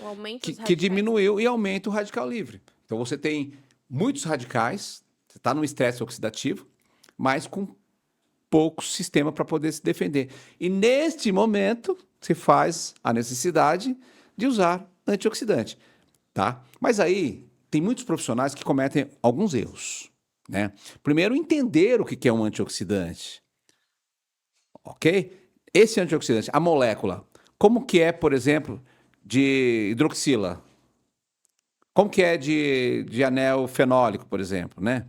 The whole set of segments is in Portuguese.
Aumenta os que radicais. diminuiu e aumenta o radical livre. Então você tem muitos radicais, você está num estresse oxidativo, mas com pouco sistema para poder se defender. E neste momento se faz a necessidade de usar antioxidante, tá? Mas aí tem muitos profissionais que cometem alguns erros, né? Primeiro, entender o que é um antioxidante, ok? Esse antioxidante, a molécula, como que é, por exemplo, de hidroxila? Como que é de anel fenólico, por exemplo, né?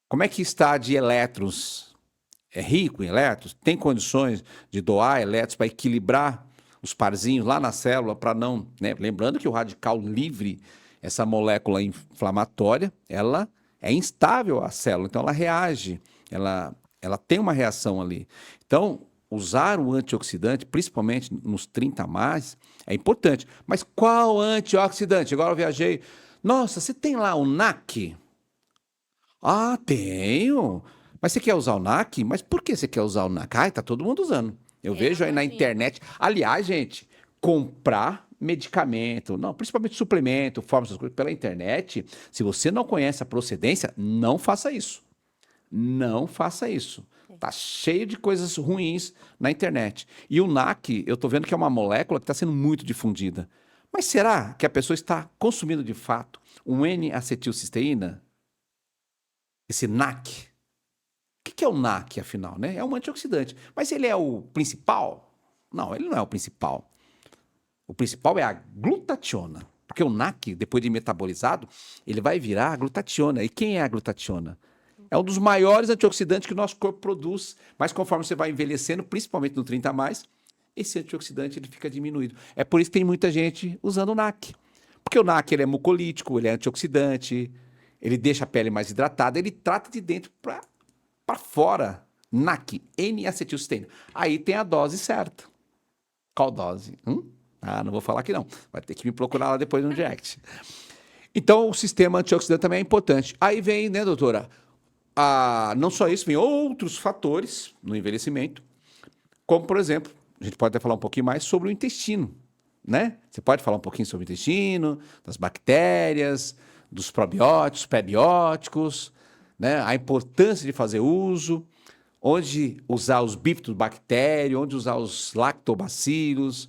Como é que está de elétrons? É rico em elétrons? Tem condições de doar elétrons para equilibrar os parzinhos lá na célula para não... Né? Lembrando que o radical livre, essa molécula inflamatória, ela é instável à célula, então ela reage, ela tem uma reação ali. Então, usar o antioxidante, principalmente nos 30 a mais, é importante. Mas qual antioxidante? Agora eu viajei. Nossa, você tem lá o NAC? Ah, tenho. Mas você quer usar o NAC? Mas por que você quer usar o NAC? Ai, tá todo mundo usando. Eu vejo aí na imagino. internet. Aliás, gente, comprar medicamento, não, principalmente suplemento, fórmula, essas coisas, pela internet, se você não conhece a procedência, não faça isso. Não faça isso. Tá cheio de coisas ruins na internet. E o NAC, eu tô vendo que é uma molécula que está sendo muito difundida. Mas será que a pessoa está consumindo de fato um N-acetilcisteína? Esse NAC? O que é o NAC, afinal? Né? É um antioxidante. Mas ele é o principal? Não, ele não é o principal. O principal é a glutationa. Porque o NAC, depois de metabolizado, ele vai virar a glutationa. E quem é a glutationa? É um dos maiores antioxidantes que o nosso corpo produz. Mas conforme você vai envelhecendo, principalmente no 30 a mais, esse antioxidante ele fica diminuído. É por isso que tem muita gente usando o NAC. Porque o NAC ele é mucolítico, ele é antioxidante, ele deixa a pele mais hidratada, ele trata de dentro para fora. NAC, N-acetilcisteína. Aí tem a dose certa. Qual dose? Ah, não vou falar aqui não. Vai ter que me procurar lá depois no direct. Então, o sistema antioxidante também é importante. Aí vem, né, doutora? Não só isso, vem outros fatores no envelhecimento, como, por exemplo, a gente pode até falar um pouquinho mais sobre o intestino, né? Você pode falar um pouquinho sobre o intestino, das bactérias, dos probióticos, prebióticos, né? A importância de fazer uso, onde usar os bifidobactérios, onde usar os lactobacilos,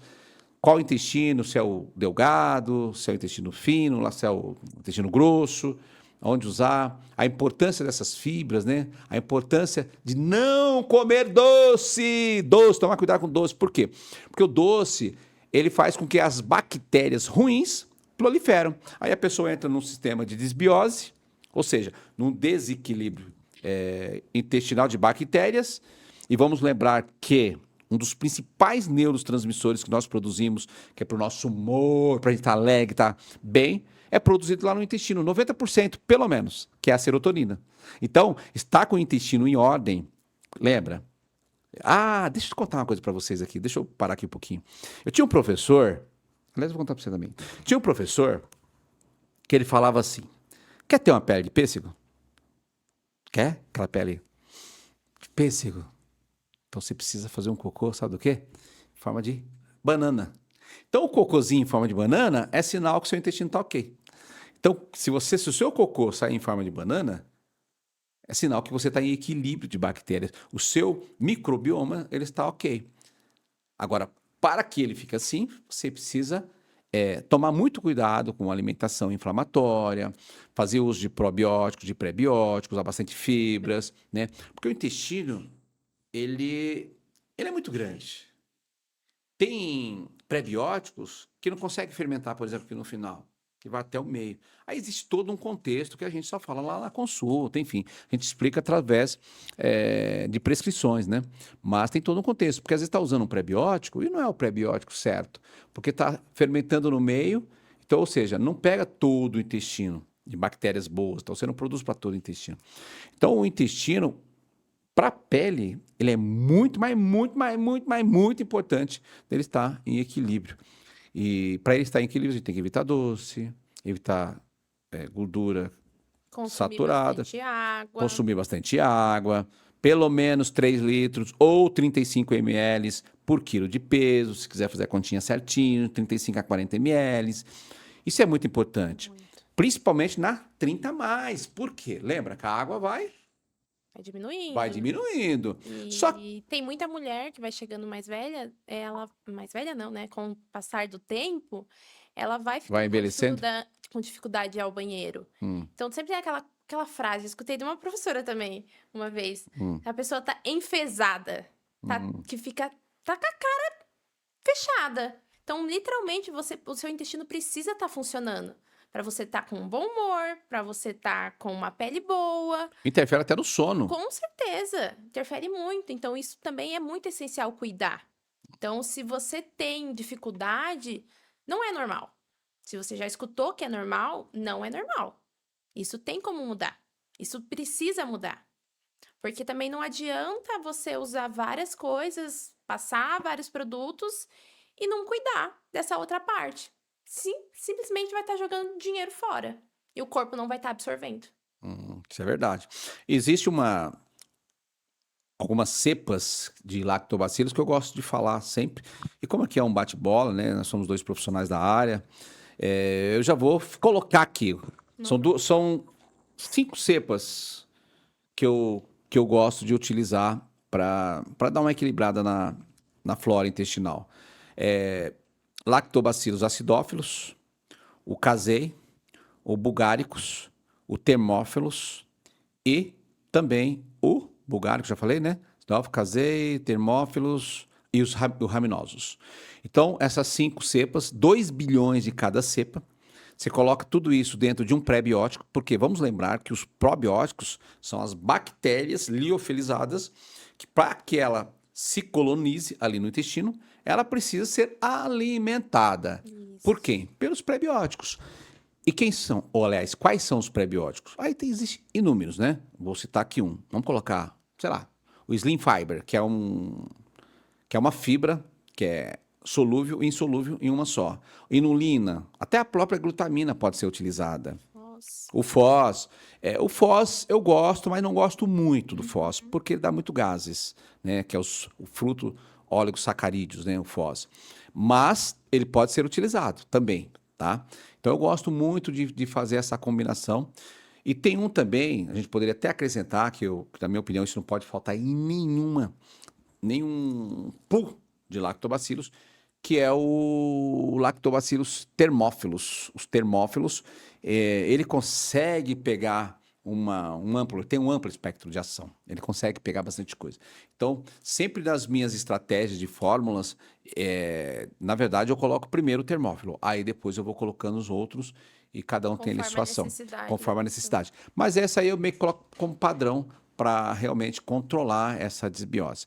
qual intestino, se é o delgado, se é o intestino fino, se é o intestino grosso, onde usar, a importância dessas fibras, né? A importância de não comer doce, tomar cuidado com doce. Por quê? Porque o doce, ele faz com que as bactérias ruins proliferam. Aí a pessoa entra num sistema de desbiose, ou seja, num desequilíbrio intestinal de bactérias, e vamos lembrar que um dos principais neurotransmissores que nós produzimos, que é para o nosso humor, para a gente estar alegre, estar bem, é produzido lá no intestino, 90% pelo menos, que é a serotonina. Então, estar com o intestino em ordem, lembra? Deixa eu contar uma coisa para vocês aqui, deixa eu parar aqui um pouquinho. Eu tinha um professor, aliás, eu vou contar para você também. Tinha um professor que ele falava assim, quer ter uma pele de pêssego? Quer? Aquela pele de pêssego? Então você precisa fazer um cocô, sabe do quê? Em forma de banana. Então o cocôzinho em forma de banana é sinal que o seu intestino está ok. Então, se o seu cocô sair em forma de banana, é sinal que você está em equilíbrio de bactérias. O seu microbioma ele está ok. Agora, para que ele fique assim, você precisa tomar muito cuidado com a alimentação inflamatória, fazer uso de probióticos, de prebióticos, usar bastante fibras, né? Porque o intestino ele é muito grande. Tem prebióticos que não conseguem fermentar, por exemplo, aqui no final, que vai até o meio. Aí existe todo um contexto que a gente só fala lá na consulta, enfim, a gente explica através de prescrições, né? Mas tem todo um contexto, porque às vezes está usando um prebiótico e não é o prebiótico certo, porque está fermentando no meio, então, ou seja, não pega todo o intestino de bactérias boas, então você não produz para todo o intestino. Então, o intestino para a pele, ele é muito importante ele estar em equilíbrio. E para ele estar em equilíbrio, a gente tem que evitar doce, evitar gordura Consumir saturada, bastante água. consumir bastante água, pelo menos 3 litros ou 35 ml por quilo de peso, se quiser fazer a continha certinho, 35 a 40 ml. Isso é muito importante. Muito. Principalmente na 30 a mais. Por quê? Lembra que a água vai Vai diminuindo. diminuindo. Só E tem muita mulher que vai chegando mais velha, mais velha não, né? Com o passar do tempo, ela vai vai ficando envelhecendo. com dificuldade de ir ao banheiro. Então sempre tem aquela frase, eu escutei de uma professora também, uma vez. A pessoa tá enfesada, que fica, tá com a cara fechada. Então, literalmente, o seu intestino precisa estar funcionando. Pra você estar com um bom humor, pra você estar com uma pele boa. Interfere até no sono. Com certeza, interfere muito. Então, isso também é muito essencial cuidar. Então, se você tem dificuldade, não é normal. Se você já escutou que é normal, não é normal. Isso tem como mudar. Isso precisa mudar. Porque também não adianta você usar várias coisas, passar vários produtos e não cuidar dessa outra parte. Simplesmente vai estar jogando dinheiro fora. E o corpo não vai estar absorvendo. Isso é verdade. Existe algumas cepas de lactobacilos que eu gosto de falar sempre. E como aqui é um bate-bola, né? Nós somos dois profissionais da área. Eu já vou colocar aqui. São 5 cepas que eu gosto de utilizar para dar uma equilibrada na flora intestinal. Lactobacillus acidófilos, o casei, o bulgaricus, o termófilos e também o bulgárico, já falei, né? Acidófilos, casei, termófilos e os raminosos. Então, essas 5 cepas, 2 bilhões de cada cepa. Você coloca tudo isso dentro de um pré-biótico, porque vamos lembrar que os probióticos são as bactérias liofilizadas, que para que ela se colonize ali no intestino, ela precisa ser alimentada. Por Isso. quem? Pelos pré-bióticos. E quem são, ou aliás, quais são os pré-bióticos? Aí existem inúmeros, né? Vou citar aqui um. Vamos colocar, sei lá, o Slim Fiber, que é uma fibra que é solúvel e insolúvel em uma só. Inulina, até a própria glutamina pode ser utilizada. Nossa. O Foz eu gosto, mas não gosto muito do Foz, porque ele dá muito gases, né? Que é o fruto oligosacarídeos, né? O Foz. Mas ele pode ser utilizado também, tá? Então eu gosto muito de fazer essa combinação. E tem um também, a gente poderia até acrescentar, que na minha opinião isso não pode faltar em nenhum pool de lactobacilos, que é o Lactobacillus thermophilus. Os termófilos, ele consegue pegar tem um amplo espectro de ação. Ele consegue pegar bastante coisa. Então, sempre nas minhas estratégias de fórmulas, na verdade, eu coloco primeiro o termófilo, aí depois eu vou colocando os outros e cada um tem ali Conforme a sua ação, necessidade conforme a da pessoa. necessidade. Mas essa aí eu meio que coloco como padrão para realmente controlar essa desbiose.